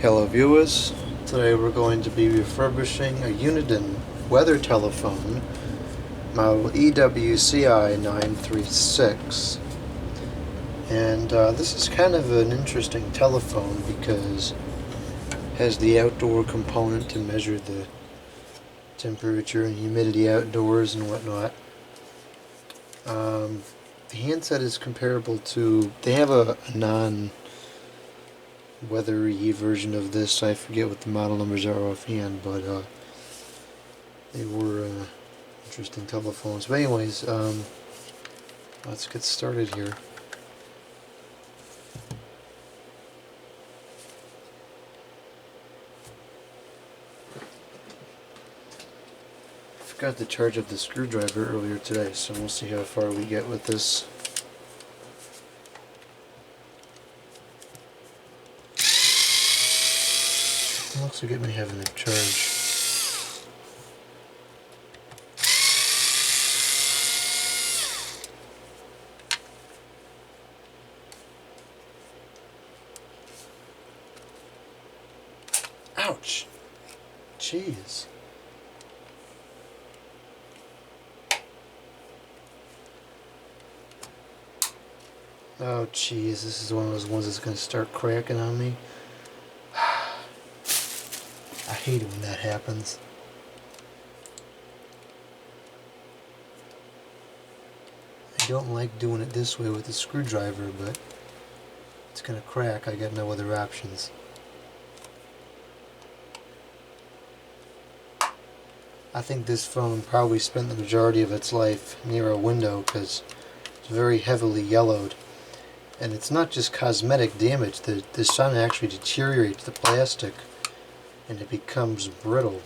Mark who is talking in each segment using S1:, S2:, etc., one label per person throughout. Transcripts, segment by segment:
S1: Hello viewers, today we're going to be refurbishing a Uniden weather telephone, model EWCI936. And this is kind of an interesting telephone because it has the outdoor component to measure the temperature and humidity outdoors and whatnot. The handset is comparable to, they have a non-weathery version of this. I forget what the model numbers are offhand, but they were interesting telephones. But anyways, let's get started here. I forgot to charge up the screwdriver earlier today, so we'll see how far we get with this. It looks like it may have enough charge. Ouch! Jeez. Oh jeez, this is one of those ones that's going to start cracking on me. I hate it when that happens. I don't like doing it this way with the screwdriver, but it's going to crack. I got no other options. I think this phone probably spent the majority of its life near a window because it's very heavily yellowed. And it's not just cosmetic damage, the sun actually deteriorates the plastic and it becomes brittle.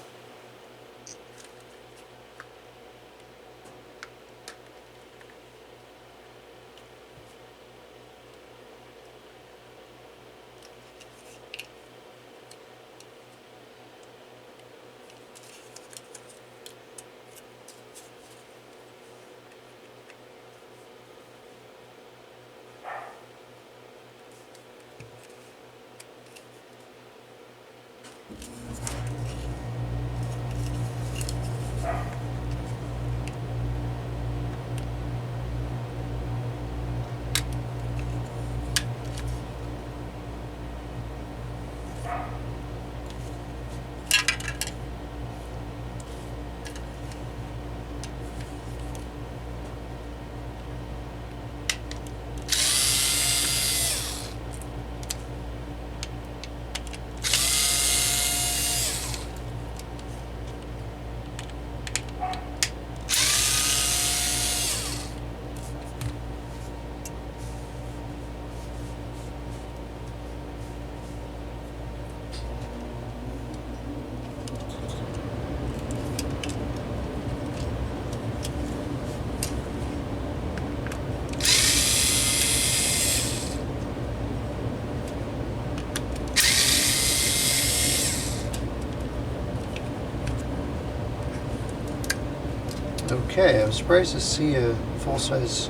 S1: Okay, I was surprised to see a full-size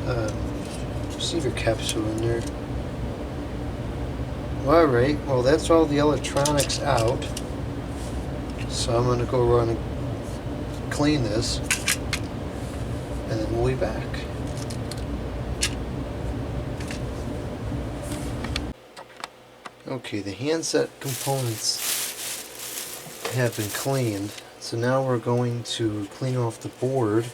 S1: receiver capsule in there. Alright, well that's all the electronics out. So I'm going to go run and clean this, and then we'll be back. Okay, the handset components have been cleaned. So now we're going to clean off the board.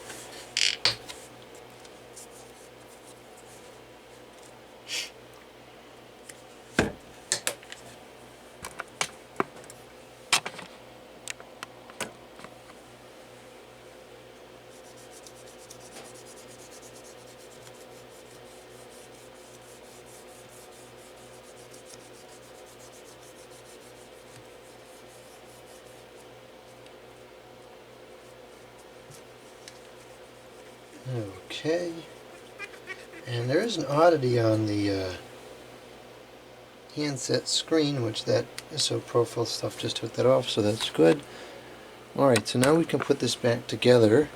S1: Okay, and there is an oddity on the handset screen, which that ISO profile stuff just took that off, so that's good. Alright, so now we can put this back together.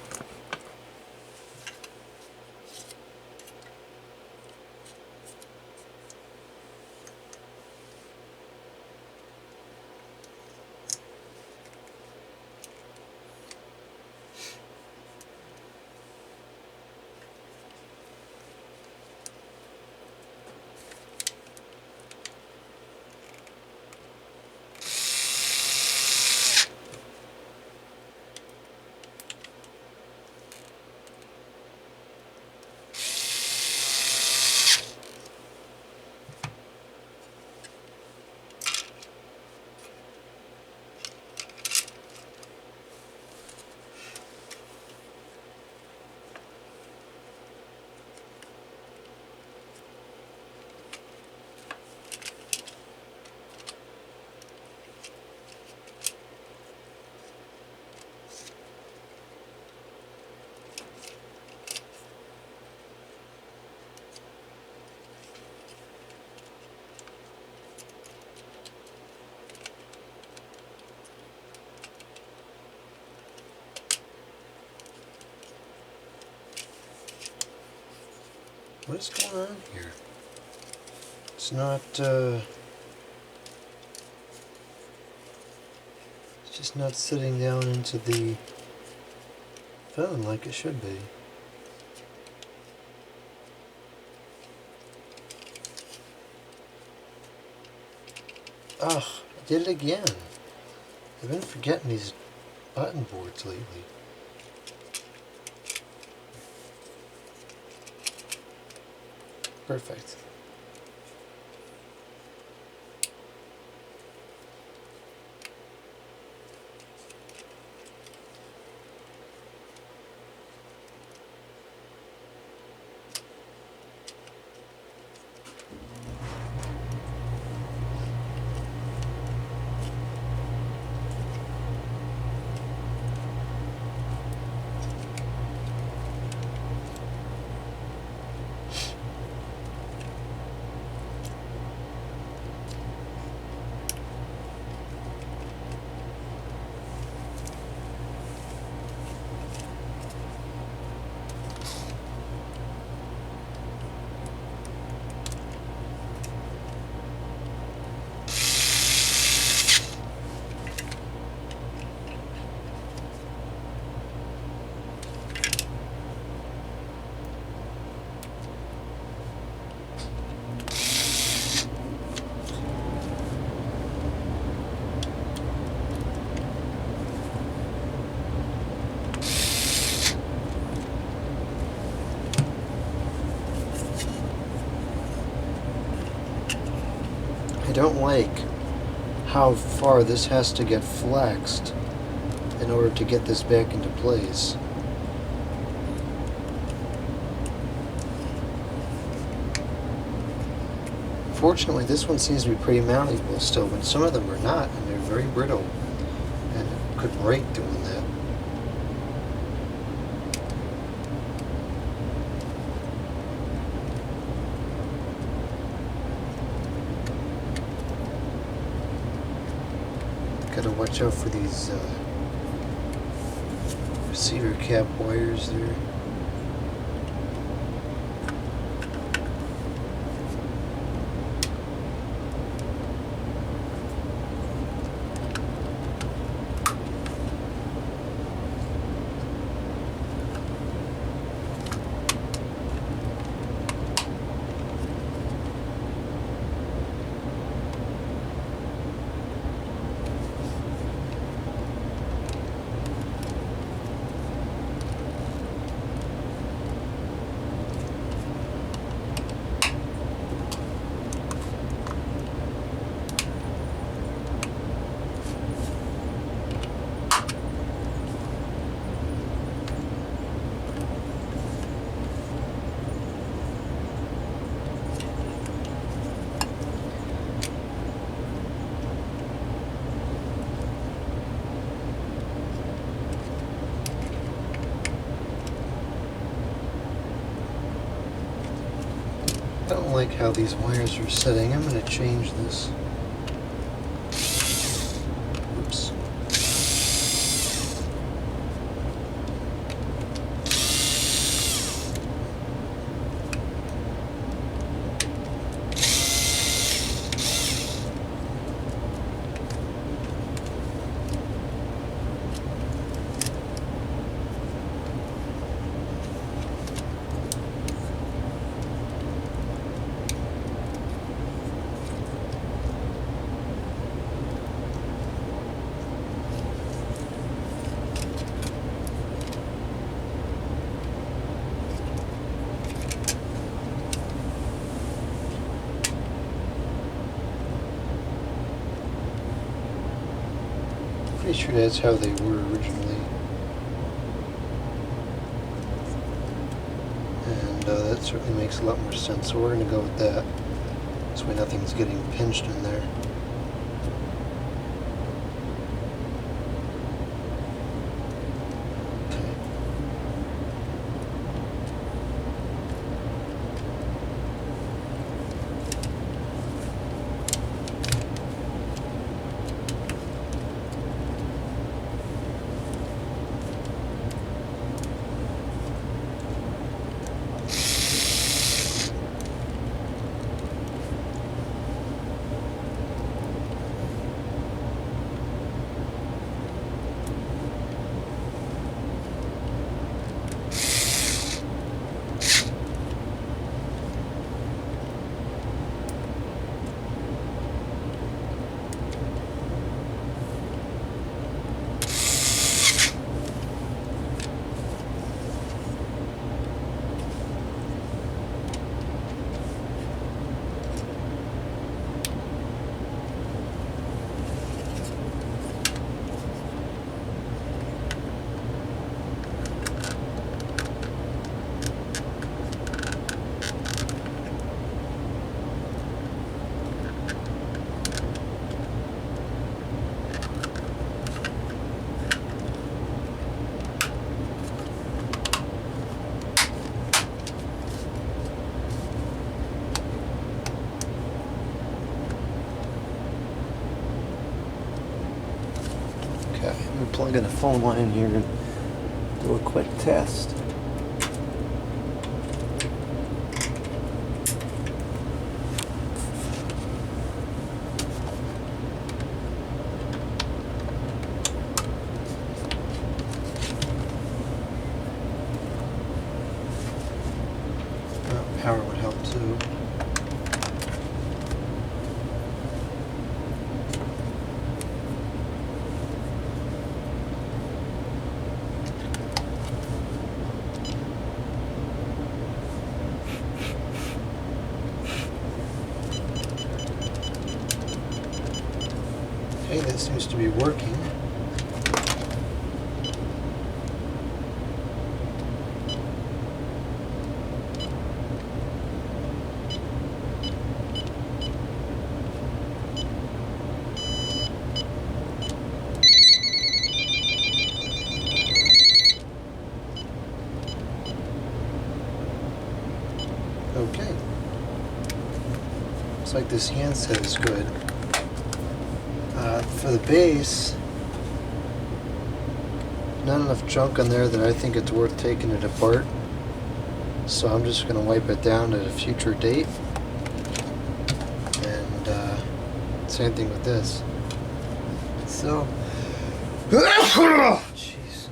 S1: What is going on here? It's not, it's just not sitting down into the phone like it should be. Ugh, I did it again. I've been forgetting these button boards lately. Perfect. I don't like how far this has to get flexed in order to get this back into place. Fortunately, this one seems to be pretty malleable still, but some of them are not, and they're very brittle, and it could break doing that. Gotta watch out for these receiver cap wires there. I don't like how these wires are sitting. I'm going to change this. Oops. Pretty sure that's how they were originally. And that certainly makes a lot more sense, so we're going to go with that. This way nothing's getting pinched in there. Okay, let me plug in a phone line here and do a quick test. Power would help too. Okay, that seems to be working. Okay. Looks like this handset is good. For the base, not enough junk on there that I think it's worth taking it apart. So I'm just going to wipe it down at a future date. And same thing with this. So, jeez.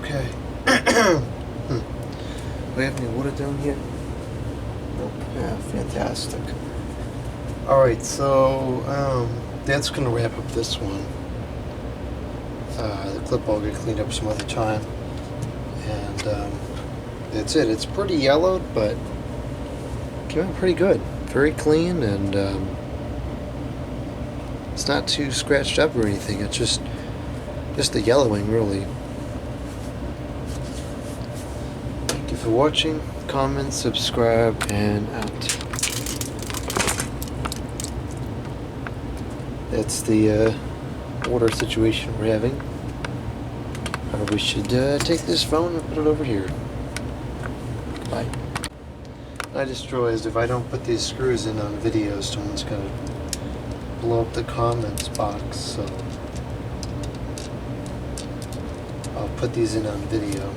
S1: Okay. Do we have any water down here? Nope. Yeah, fantastic. Alright, so that's going to wrap up this one. The clip will get cleaned up some other time. And that's it. It's pretty yellowed, but came out pretty good. Very clean, and it's not too scratched up or anything. It's just the yellowing, really. Thank you for watching. Comment, subscribe, and out. That's the water situation we're having. We should take this phone and put it over here. Bye. I just realized if I don't put these screws in on video, someone's gonna blow up the comments box, so I'll put these in on video.